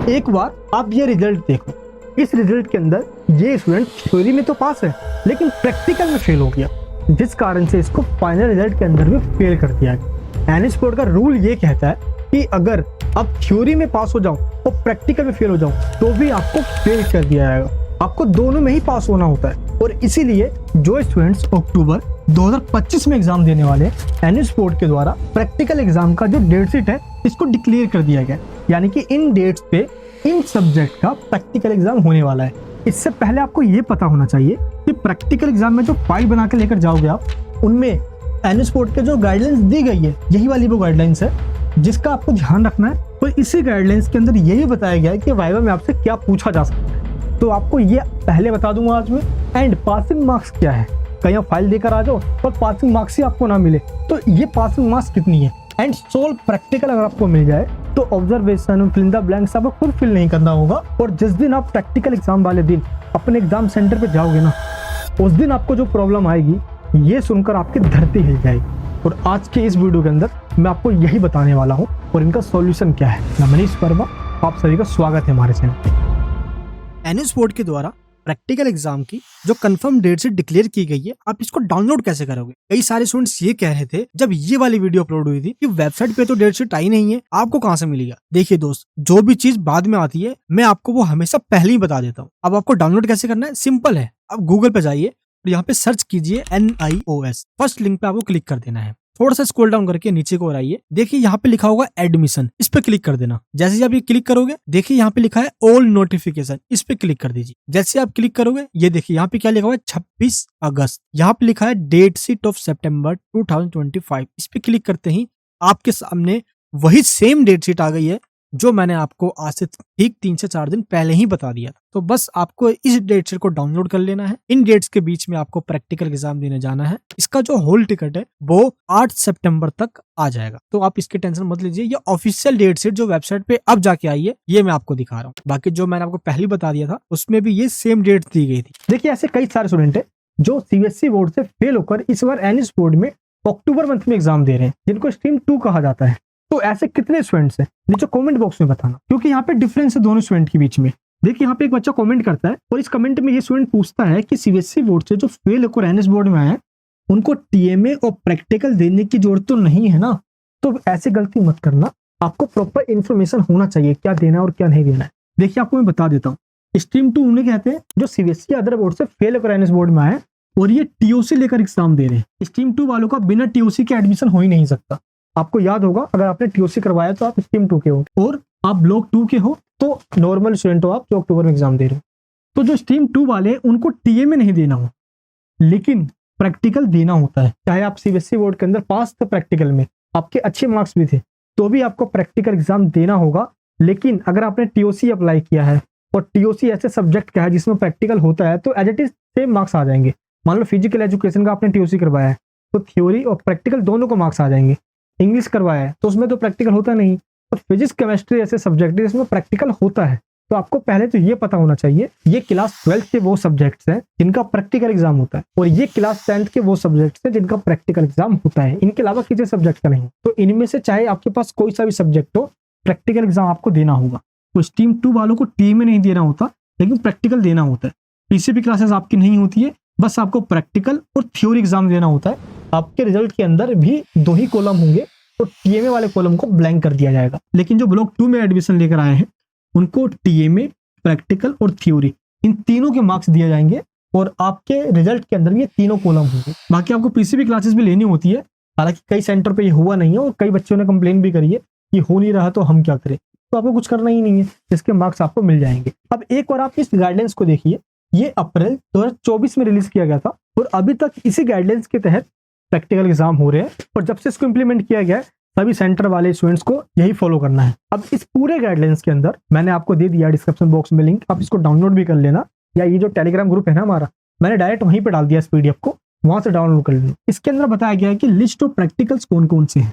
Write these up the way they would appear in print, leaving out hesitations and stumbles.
एक बार आप ये रिजल्ट देखो। इस रिजल्ट के अंदर ये स्टूडेंट थ्योरी में तो पास है लेकिन प्रैक्टिकल में फेल हो गया, जिस कारण से इसको फाइनल रिजल्ट के अंदर भी फेल कर दिया गया। एनएस बोर्ड का रूल ये कहता है कि अगर आप थ्योरी में पास हो जाओ और प्रैक्टिकल में फेल हो जाओ तो भी आपको फेल कर दिया जाएगा। आपको दोनों में ही पास होना होता है और इसीलिए जो स्टूडेंट्स अक्टूबर 2025 में एग्जाम देने वाले एनएस बोर्ड के द्वारा प्रैक्टिकल एग्जाम का जो डेट शीट है इसको डिक्लेयर कर दिया गया, यानी कि इन डेट्स पे इन सब्जेक्ट का प्रैक्टिकल एग्जाम होने वाला है। इससे पहले आपको ये पता होना चाहिए कि प्रैक्टिकल एग्जाम में जो फाइल बना के लेकर जाओगे आप, उनमें एनएस बोर्ड के जो गाइडलाइंस दी गई है यही वाली वो गाइडलाइंस है जिसका आपको ध्यान रखना है। और इसी गाइडलाइंस के अंदर यही बताया गया है कि वाइवा में आपसे क्या पूछा जा सकता है, तो आपको ये पहले बता दूंगा आज में। एंड पासिंग मार्क्स क्या है, कहीं फाइल देकर आ जाओ और पासिंग मार्क्स ही आपको ना मिले तो ये पासिंग मार्क्स कितनी है। एंड सोल प्रैक्टिकल अगर आपको मिल जाए तो observation fill in the blanks आपको खुद फिल नहीं करना होगा। और जिस दिन आप प्रैक्टिकल एग्जाम वाले दिन अपने एग्जाम सेंटर पे जाओगे ना, उस दिन आपको जो प्रॉब्लम आएगी ये सुनकर आपकी धरती हिल जाएगी। और आज के इस वीडियो के अंदर मैं आपको यही बताने वाला हूँ और इनका सॉल्यूशन क्या है। मैं मनीष वर्मा, आप सभी का स्वागत है हमारे चैनल पे। एनएस बोर्ड के द्वारा प्रैक्टिकल एग्जाम की जो कंफर्म डेट से डिक्लेयर की गई है, आप इसको डाउनलोड कैसे करोगे। कई सारे स्टूडेंट्स ये कह रहे थे जब ये वाली वीडियो अपलोड हुई थी कि वेबसाइट पे तो डेट शीट आई नहीं है, आपको कहां से मिलेगा। देखिए दोस्त, जो भी चीज बाद में आती है मैं आपको वो हमेशा पहले ही बता देता हूँ। अब आपको डाउनलोड कैसे करना है, सिंपल है। अब गूगल पे जाइए और यहाँ पे सर्च कीजिए NIOS, फर्स्ट लिंक पे आपको क्लिक कर देना है। थोड़ा सा स्क्रॉल डाउन करके नीचे को आइए, देखिए यहाँ पे लिखा होगा एडमिशन, इस पे क्लिक कर देना। जैसे ही आप ये क्लिक करोगे देखिए यहाँ पे लिखा है ऑल नोटिफिकेशन, इस पे क्लिक कर दीजिए। जैसे आप क्लिक करोगे ये देखिए यहाँ पे क्या लिखा हुआ है 26 अगस्त, यहाँ पे लिखा है डेट शीट ऑफ सितंबर 2025। इस पे क्लिक करते ही आपके सामने वही सेम डेट शीट आ गई है जो मैंने आपको आज से ठीक 3 से 4 दिन पहले ही बता दिया था। तो बस आपको इस डेट शीट को डाउनलोड कर लेना है। इन डेट्स के बीच में आपको प्रैक्टिकल एग्जाम देने जाना है। इसका जो होल टिकट है वो 8 सितंबर तक आ जाएगा, तो आप इसकी टेंशन मत लीजिए। ये ऑफिशियल डेट शीट जो वेबसाइट पे अब जाके आई है ये मैं आपको दिखा रहा हूँ। बाकी जो मैंने आपको पहले बता दिया था उसमें भी ये सेम डेट दी गई थी। देखिए ऐसे कई सारे स्टूडेंट है जो सीबीएसई बोर्ड से फेल होकर इस बार एनएस बोर्ड में अक्टूबर मंथ में एग्जाम दे रहे हैं, जिनको स्ट्रीम 2 कहा जाता है। तो ऐसे कितने स्टूडेंट्स हैं नीचे कमेंट बॉक्स में बताना, क्योंकि यहाँ पे डिफरेंस है दोनों स्टूडेंट के बीच में। देखिए यहाँ पे एक बच्चा कमेंट करता है और इस कमेंट में ये स्टूडेंट पूछता है कि सीबीएसई बोर्ड से जो फेल होकर एनएस बोर्ड में आए उनको टीएमए और प्रैक्टिकल देने की जरूरत तो नहीं है ना। तो ऐसे गलती मत करना, आपको प्रॉपर इन्फॉर्मेशन होना चाहिए क्या देना है और क्या नहीं देना है। देखिए आपको मैं बता देता हूँ, स्ट्रीम 2 उन्हें कहते हैं जो सीबीएसई अदर बोर्ड से फेल होकर एनएस बोर्ड में आए और ये टीओसी लेकर एग्जाम दे रहे हैं। स्ट्रीम 2 वालों का बिना टीओसी के एडमिशन हो ही नहीं सकता। आपको याद होगा अगर आपने टीओसी करवाया तो आप स्ट्रीम 2 के हो और आप ब्लॉक 2 के हो तो नॉर्मल स्टूडेंट हो आप जो अक्टूबर में एग्जाम दे रहे हो। तो जो स्ट्रीम 2 वाले उनको टीएमए नहीं देना हो लेकिन प्रैक्टिकल देना होता है। चाहे आप सीबीएसई बोर्ड के अंदर पास थे, प्रैक्टिकल में आपके अच्छे मार्क्स भी थे तो भी आपको प्रैक्टिकल एग्जाम देना होगा। लेकिन अगर आपने टीओसी अप्लाई किया है और टीओसी ऐसे सब्जेक्ट का है जिसमें प्रैक्टिकल होता है तो as it is same marks आ जाएंगे। मान लो फिजिकल एजुकेशन का आपने टीओसी करवाया है तो थ्योरी और प्रैक्टिकल दोनों को मार्क्स आ जाएंगे। इंग्लिश करवाया है तो उसमें तो प्रैक्टिकल होता नहीं, और फिजिक्स केमिस्ट्री ऐसे सब्जेक्ट है जिसमें प्रैक्टिकल होता है। तो आपको पहले तो ये पता होना चाहिए ये क्लास 12 के वो सब्जेक्ट्स हैं जिनका प्रैक्टिकल एग्जाम होता है और ये क्लास 10th के वो सब्जेक्ट्स हैं जिनका प्रैक्टिकल एग्जाम होता है। इनके अलावा किसी सब्जेक्ट का नहीं। तो इनमें से चाहे आपके पास कोई सा भी सब्जेक्ट हो प्रैक्टिकल एग्जाम आपको देना होगा। तो स्ट्रीम 2 वालों को टीम में नहीं देना होता लेकिन प्रैक्टिकल देना होता है। पीसीपी क्लासेस आपकी नहीं होती है, बस आपको प्रैक्टिकल और थ्योरी एग्जाम देना होता है। आपके रिजल्ट के अंदर भी 2 ही कॉलम होंगे तो टीएमए वाले कॉलम को ब्लैंक कर दिया जाएगा। लेकिन जो ब्लॉक 2 में एडमिशन लेकर आए हैं उनको टीएमए, प्रैक्टिकल और थ्योरी इन तीनों के मार्क्स दिए जाएंगे और आपके रिजल्ट के अंदर ये तीनों कॉलम होंगे। बाकी आपको पीसीबी क्लासेस भी लेनी होती है, हालांकि कई सेंटर पे ये हुआ नहीं है और कई बच्चों ने कंप्लेन भी करी है कि हो नहीं रहा तो हम क्या करें। तो आपको कुछ करना ही नहीं है, इसके मार्क्स आपको मिल जाएंगे। अब एक बार आप इस गाइडेंस को देखिए, ये अप्रैल 2024 में रिलीज किया गया था और अभी तक इसी गाइडेंस के तहत प्रैक्टिकल एग्जाम हो रहे हैं। और जब से इसको इंप्लीमेंट किया गया है सभी सेंटर वाले स्टूडेंट्स को यही फॉलो करना है। अब इस पूरे गाइडलाइंस के अंदर मैंने आपको दे दिया डिस्क्रिप्शन बॉक्स में लिंक, आप इसको डाउनलोड भी कर लेना, या ये जो टेलीग्राम ग्रुप है ना हमारा, मैंने डायरेक्ट वहीं पे डाल दिया इस पीडीएफ को, वहां से डाउनलोड कर लेना। इसके अंदर बताया गया है कि लिस्ट ऑफ प्रैक्टिकल्स कौन कौन से हैं।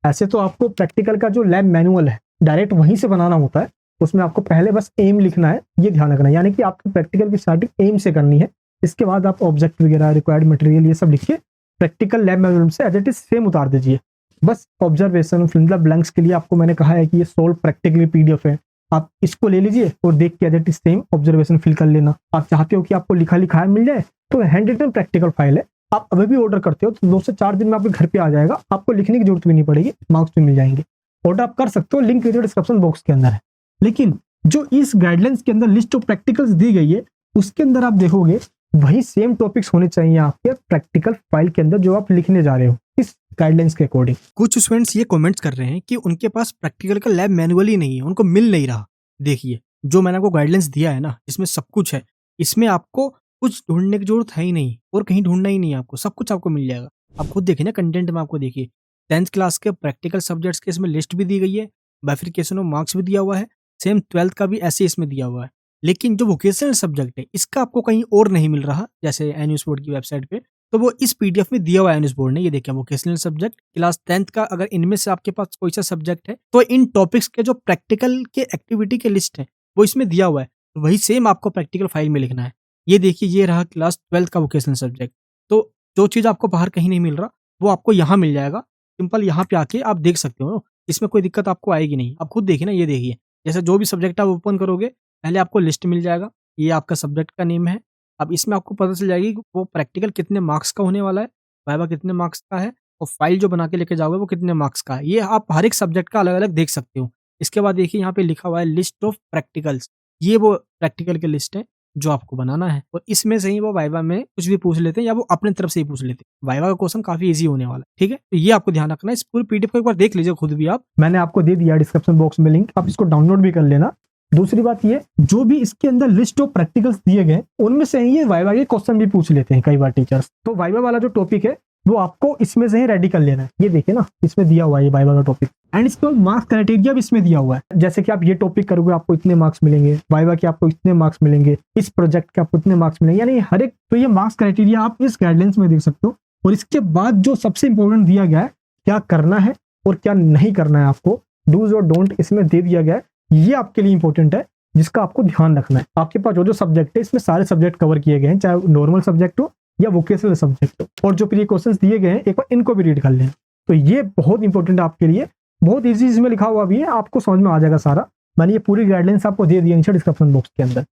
ऐसे तो आपको प्रैक्टिकल का जो लैब मैनुअल है डायरेक्ट वहीं से बनाना होता है, उसमें आपको पहले बस एम लिखना है, ये ध्यान रखना है। यानी कि आपकी प्रैक्टिकल की स्टार्टिंग एम से करनी है, इसके बाद आप ऑब्जेक्ट वगैरह, रिक्वायर्ड मटेरियल ये सब लिख के प्रैक्टिकल लैब मैनुअल से एज इट इज सेम उतार दीजिए। बस observation fill in the blanks के लिए आपको मैंने कहा है कि ये सोल्व प्रैक्टिकली पीडीएफ है, आप इसको ले लीजिए और देख के एज सेम ऑब्जर्वेशन फिल कर लेना। आप चाहते हो कि आपको लिखा लिखाया मिल जाए तो हैंड रिटन प्रैक्टिकल फाइल है, आप अभी भी ऑर्डर करते हो तो 2 से 4 दिन में आपके घर पे आ जाएगा, आपको लिखने की जरूरत भी नहीं पड़ेगी, मार्क्स भी मिल जाएंगे। ऑर्डर आप कर सकते हो, लिंक वीडियो डिस्क्रिप्शन बॉक्स के अंदर है। लेकिन जो इस गाइडलाइंस के अंदर लिस्ट ऑफ प्रैक्टिकल्स दी गई है उसके अंदर आप देखोगे वही सेम टॉपिक्स होने चाहिए आपके प्रैक्टिकल फाइल के अंदर जो आप लिखने जा रहे हो इस गाइडलाइंस के अकॉर्डिंग। कुछ स्टूडेंट्स ये कमेंट्स कर रहे हैं कि उनके पास प्रैक्टिकल का लैब मैनुअल ही नहीं है, उनको मिल नहीं रहा। देखिए जो मैंने आपको गाइडलाइंस दिया है ना, इसमें सब कुछ है, इसमें आपको कुछ ढूंढने की जरूरत है ही नहीं और कहीं ढूंढना ही नहीं है आपको, सब कुछ आपको मिल जाएगा। आप खुद देखिए ना कंटेंट में, आपको देखिए 10th क्लास के प्रैक्टिकल सब्जेक्ट्स के इसमें लिस्ट भी दी गई है, बाइफिकेशन ऑफ मार्क्स भी दिया हुआ है, सेम 12th का भी ऐसे इसमें दिया हुआ है। लेकिन जो वोकेशनल सब्जेक्ट है इसका आपको कहीं और नहीं मिल रहा, जैसे एनयूज बोर्ड की वेबसाइट पे, तो वो इस पीडीएफ में दिया हुआ है एनयूज बोर्ड ने। ये देखिए वोकेशनल सब्जेक्ट क्लास 10th का, अगर इनमें से आपके पास कोई सा सब्जेक्ट है तो इन टॉपिक्स के जो प्रैक्टिकल के एक्टिविटी के लिस्ट है वो इसमें दिया हुआ है, वही सेम आपको प्रैक्टिकल फाइल में लिखना है। ये देखिए ये रहा क्लास 12th का वोकेशनल सब्जेक्ट। तो जो चीज़ आपको बाहर कहीं नहीं मिल रहा वो आपको यहाँ मिल जाएगा, सिंपल यहाँ पे आके आप देख सकते हो, इसमें कोई दिक्कत आपको आएगी नहीं। आप खुद देखिए ना, ये देखिए जैसे जो भी सब्जेक्ट आप ओपन करोगे पहले आपको लिस्ट मिल जाएगा, ये आपका सब्जेक्ट का नेम है। अब इसमें आपको पता चल जाएगी वो प्रैक्टिकल कितने मार्क्स का होने वाला है, वाइवा कितने मार्क्स का है, और फाइल जो बना के लेके जाओगे वो कितने मार्क्स का है। ये आप हर एक सब्जेक्ट का अलग अलग देख सकते हो। इसके बाद देखिए यहाँ पे लिखा हुआ है लिस्ट ऑफ प्रैक्टिकल्स, ये वो प्रैक्टिकल की लिस्ट है जो आपको बनाना है, और इसमें से ही वो वाइवा में कुछ भी पूछ लेते हैं या वो अपने तरफ से ही पूछ लेते हैं। वाइवा का क्वेश्चन काफी इजी होने वाला है, ठीक है। तो ये आपको ध्यान रखना है। इस पूरी पीडीएफ को एक बार देख लीजिए खुद भी आप, मैंने आपको दे दिया डिस्क्रिप्शन बॉक्स में लिंक, आप इसको डाउनलोड भी कर लेना। दूसरी बात ये, जो भी इसके अंदर लिस्ट ऑफ प्रैक्टिकल्स दिए गए उनमें से ही ये वाइवा के क्वेश्चन भी पूछ लेते हैं कई बार टीचर्स। तो वाइवा वाला जो टॉपिक है वो आपको इसमें से ही रेडी कर लेना है। ये देखिए ना, इसमें दिया हुआ है ये वाइवा का टॉपिक, एंड इसके बाद मार्क्स क्राइटेरिया भी इसमें दिया हुआ है। जैसे कि आप ये टॉपिक करोगे आपको इतने मार्क्स मिलेंगे, वाइवा के आपको इतने मार्क्स मिलेंगे, इस प्रोजेक्ट के आपको इतने मार्क्स मिलेंगे, यानी हर एक। तो ये मार्क्स क्राइटेरिया आप इस गाइडलाइंस में देख सकते हो। और इसके बाद जो सबसे इंपॉर्टेंट दिया गया है, क्या करना है और क्या नहीं करना है, आपको डूज और डोंट इसमें दे दिया गया है। ये आपके लिए इंपॉर्टेंट है जिसका आपको ध्यान रखना है। आपके पास जो जो सब्जेक्ट है इसमें सारे सब्जेक्ट कवर किए गए हैं, चाहे नॉर्मल सब्जेक्ट हो या वोकेशनल सब्जेक्ट हो। और जो प्रीक्वेश्चंस दिए गए हैं एक बार इनको भी रीड कर लें। तो ये बहुत इंपॉर्टेंट है आपके लिए, बहुत इजी इसमें लिखा हुआ भी है, आपको समझ में आ जाएगा सारा। मैंने ये पूरी गाइडलाइंस आपको दे दी नीचे डिस्क्रिप्शन बॉक्स के अंदर।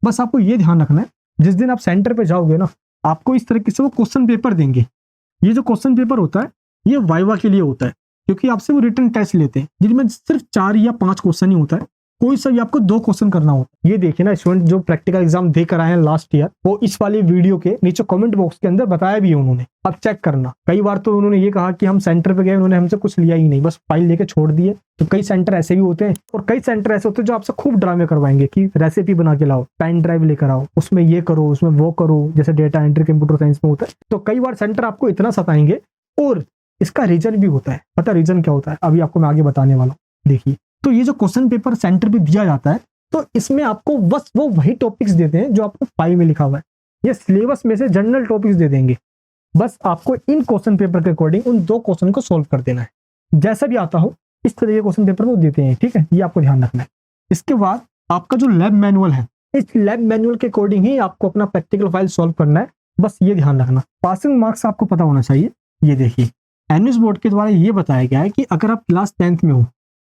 बस आपको ये ध्यान रखना है, जिस दिन आप सेंटर पे जाओगे ना, आपको इस तरीके से वो क्वेश्चन पेपर देंगे। ये जो क्वेश्चन पेपर होता है ये वाइवा के लिए होता है, क्योंकि आपसे वो रिटन टेस्ट लेते हैं जिनमें सिर्फ 4 या 5 क्वेश्चन ही होता है, कोई सा भी आपको 2 क्वेश्चन करना होता है। ये देखिए ना, स्टूडेंट जो प्रैक्टिकल एग्जाम देकर आए हैं लास्ट ईयर, वो इस वाली वीडियो के नीचे कमेंट बॉक्स के अंदर बताया भी है उन्होंने। अब चेक करना, कई बार तो उन्होंने ये कहा कि हम सेंटर पे गए, उन्होंने हमसे कुछ लिया ही नहीं, बस फाइल लेके छोड़ दिए। तो कई सेंटर ऐसे भी होते हैं, और कई सेंटर ऐसे होते हैं जो आपसे खूब ड्रामे करवाएंगे कि रेसिपी बना के लाओ, पेन ड्राइव लेकर आओ, उसमें ये करो, उसमें वो करो, जैसे डेटा एंट्री कंप्यूटर साइंस में होता है। तो कई बार सेंटर आपको इतना सताएंगे, और इसका रीजन भी होता है। पता रीजन क्या होता है, अभी आपको मैं आगे बताने वाला हूँ। देखिए, तो ये जो क्वेश्चन पेपर सेंटर पे दिया जाता है, तो इसमें आपको बस वो वही टॉपिक्स देते हैं जो आपको फाइल में लिखा हुआ है। ये सिलेबस में से जनरल टॉपिक्स दे देंगे, बस आपको इन क्वेश्चन पेपर के अकॉर्डिंग उन 2 क्वेश्चन को सोल्व कर देना है। जैसा भी आता हो इस तरह के क्वेश्चन पेपर वो देते हैं, ठीक है, ये आपको ध्यान रखना है। इसके बाद आपका जो लैब मैनुअल है, इस लैब मैनुअल के अकॉर्डिंग ही आपको अपना प्रैक्टिकल फाइल सोल्व करना है। बस ये ध्यान रखना, पासिंग मार्क्स आपको पता होना चाहिए। ये देखिए, एनयूज बोर्ड के द्वारा ये बताया गया है कि अगर आप क्लास 10th में हो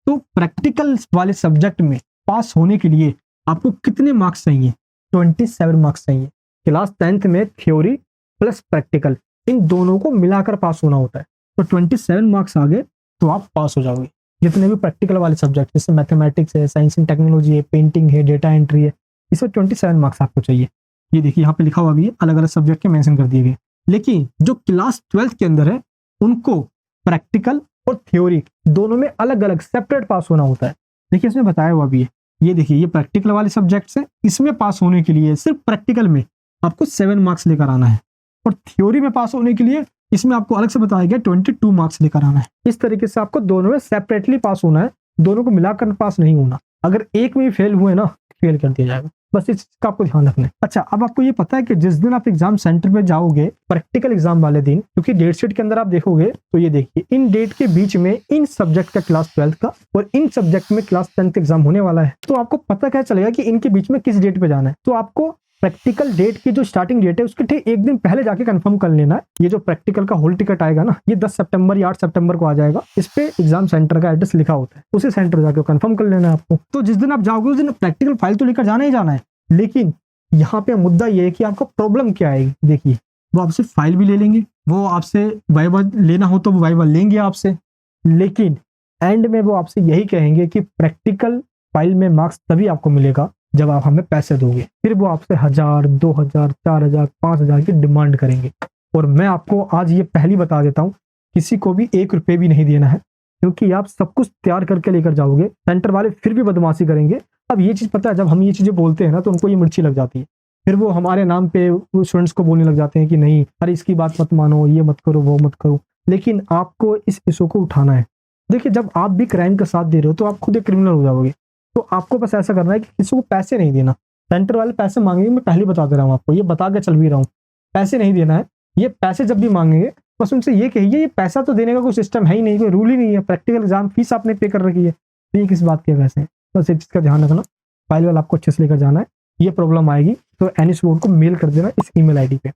तो प्रैक्टिकल वाले सब्जेक्ट में पास होने के लिए आपको कितने मार्क्स चाहिए? 27 मार्क्स चाहिए। क्लास 10th में थ्योरी प्लस प्रैक्टिकल इन दोनों को मिलाकर पास होना होता है। तो 27 मार्क्स आ गए तो आप पास हो जाओगे। जितने भी प्रैक्टिकल वाले सब्जेक्ट, जैसे मैथमेटिक्स है, साइंस एंड टेक्नोलॉजी है, पेंटिंग है, डेटा एंट्री है, इसमें 27 मार्क्स आपको चाहिए। ये देखिए यहाँ पे लिखा हुआ भी है, अलग अलग सब्जेक्ट के मेंशन कर दिए गए। लेकिन जो क्लास 12th के अंदर है उनको प्रैक्टिकल और थ्योरी दोनों में अलग अलग सेपरेट पास होना होता है। देखिए इसमें बताया हुआ भी है। ये देखिए, ये प्रैक्टिकल वाले सब्जेक्ट्स हैं, इसमें पास होने के लिए सिर्फ प्रैक्टिकल में आपको 7 मार्क्स लेकर आना है, और थ्योरी में पास होने के लिए इसमें आपको अलग से बताया गया 22 मार्क्स लेकर आना है। इस तरीके से आपको दोनों में सेपरेटली पास होना है, दोनों को मिलाकर पास नहीं होना। अगर एक में भी फेल हुए ना, फेल कर दिया जाएगा। बस इस चीज का आपको ध्यान रखना है। अच्छा, अब आपको ये पता है कि जिस दिन आप एग्जाम सेंटर पे जाओगे प्रैक्टिकल एग्जाम वाले दिन, क्योंकि डेट शीट के अंदर आप देखोगे तो ये देखिए, इन डेट के बीच में इन सब्जेक्ट का क्लास 12th का और इन सब्जेक्ट में क्लास 10th एग्जाम होने वाला है। तो आपको पता क्या चलेगा कि इनके बीच में किस डेट पे जाना है। तो आपको प्रैक्टिकल डेट की जो स्टार्टिंग डेट है उसके ठीक एक दिन पहले जाके कंफर्म कर लेना है। ये जो प्रैक्टिकल का हॉल टिकट आएगा ना, ये 10 सितंबर या 8 सितंबर को आ जाएगा। इस पे एग्जाम सेंटर का एड्रेस लिखा होता है, उसी सेंटर जाके कंफर्म कर लेना है आपको। तो जिस दिन आप जाओगे उस दिन प्रैक्टिकल फाइल तो लेकर जाना ही जाना है, लेकिन यहाँ पे मुद्दा ये है कि आपको प्रॉब्लम क्या आएगी। देखिए, वो आपसे फाइल भी ले लेंगे, वो आपसे वाइवा लेना हो तो वो वाइवा लेंगे आपसे, लेकिन एंड में वो आपसे यही कहेंगे कि प्रैक्टिकल फाइल में मार्क्स तभी आपको मिलेगा जब आप हमें पैसे दोगे। फिर वो आपसे 1000, 2000, 4000, 5000 की डिमांड करेंगे। और मैं आपको आज ये पहली बता देता हूँ, किसी को भी 1 रुपये भी नहीं देना है, क्योंकि आप सब कुछ तैयार करके लेकर जाओगे, सेंटर वाले फिर भी बदमाशी करेंगे। अब ये चीज़ पता है, जब हम ये चीज़ें बोलते हैं ना तो उनको ये मिर्ची लग जाती है, फिर वो हमारे नाम पे स्टूडेंट्स को बोलने लग जाते हैं कि नहीं, अरे इसकी बात मत मानो, ये मत करो, वो मत करो। लेकिन आपको इस इशू को उठाना है। देखिए, जब आप भी क्राइम का साथ दे रहे हो तो आप खुद एक क्रिमिनल हो जाओगे। तो आपको बस ऐसा करना है कि किसी को पैसे नहीं देना। सेंटर वाले पैसे मांगेंगे, मैं पहले बता दे रहा हूँ आपको, ये बता के चल भी रहा हूँ, पैसे नहीं देना है। ये पैसे जब भी मांगेंगे बस उनसे ये कहिए, ये पैसा तो देने का कोई सिस्टम है ही नहीं, कोई रूल ही नहीं है। प्रैक्टिकल एग्जाम फीस आपने पे कर रखी है, तो ये किस बात के पैसे हैं। बस एक चीज़ का ध्यान रखना, फाइल वाला आपको अच्छे से लेकर जाना है। ये प्रॉब्लम आएगी तो एनएस बोर्ड को मेल कर देना इस ईमेल आईडी पे,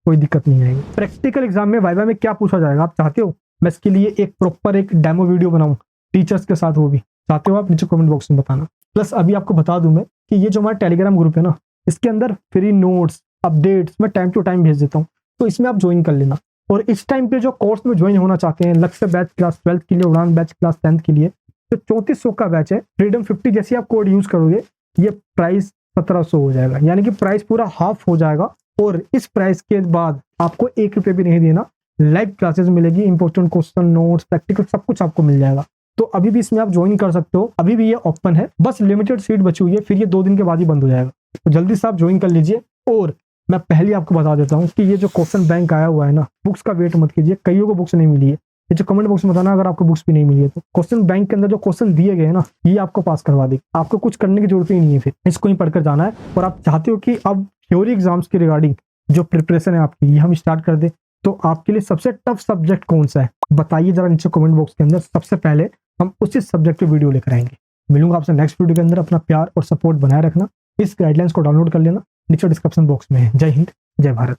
कोई दिक्कत नहीं आएगी। प्रैक्टिकल एग्जाम में वाइवा में क्या पूछा जाएगा, आप चाहते हो मैं इसके लिए एक प्रॉपर एक डेमो वीडियो बनाऊं टीचर्स के साथ, वो भी चाहते हो आप नीचे कमेंट बॉक्स में बताना। प्लस अभी आपको बता दूं मैं कि ये जो हमारा टेलीग्राम ग्रुप है ना, इसके अंदर फ्री नोट्स, अपडेट्स मैं टाइम टू टाइम भेज देता हूँ, तो इसमें आप ज्वाइन कर लेना। और इस टाइम पे जो कोर्स में ज्वाइन होना चाहते हैं, लक्ष्य बैच क्लास 12th के लिए, उड़ान बैच क्लास 10th के लिए, तो 3400 का बैच है। फ्रीडम 50 जैसे आप कोड यूज करोगे, ये प्राइस 1700 हो जाएगा, यानी कि प्राइस पूरा हाफ हो जाएगा। और इस प्राइस के बाद आपको 1 रुपये भी नहीं देना, लाइव क्लासेस मिलेगी, इंपॉर्टेंट क्वेश्चन, नोट्स, प्रैक्टिकल सब कुछ आपको मिल जाएगा। तो अभी भी इसमें आप ज्वाइन कर सकते हो, अभी भी ये ओपन है, बस लिमिटेड सीट बची हुई है, फिर ये 2 दिन के बाद ही बंद हो जाएगा। तो जल्दी से आप ज्वाइन कर लीजिए। और मैं पहले आपको बता देता हूँ कि ये जो क्वेश्चन बैंक आया हुआ है ना, बुक्स का वेट मत कीजिए, कईयों को बुक्स नहीं मिली है। ये जो कमेंट बॉक्स में बताना अगर आपको बुक्स भी नहीं मिली है, तो क्वेश्चन बैंक के अंदर जो क्वेश्चन दिए गए हैं ना, ये आपको पास करवा देगी, आपको कुछ करने की जरूरत ही नहीं है, फिर इसको ही पढ़कर जाना है। और आप चाहते हो कि अब थ्योरी एग्जाम्स के रिगार्डिंग जो प्रिपरेशन है आपकी, ये हम स्टार्ट कर दे, तो आपके लिए सबसे टफ सब्जेक्ट कौन सा है बताइए जरा नीचे कमेंट बॉक्स के अंदर। सबसे पहले हम उसी सब्जेक्ट पे वीडियो लेकर आएंगे। मिलूंगा आपसे नेक्स्ट वीडियो के अंदर। अपना प्यार और सपोर्ट बनाए रखना, इस गाइडलाइंस को डाउनलोड कर लेना, नीचे डिस्क्रिप्शन बॉक्स में है। जय हिंद, जय भारत।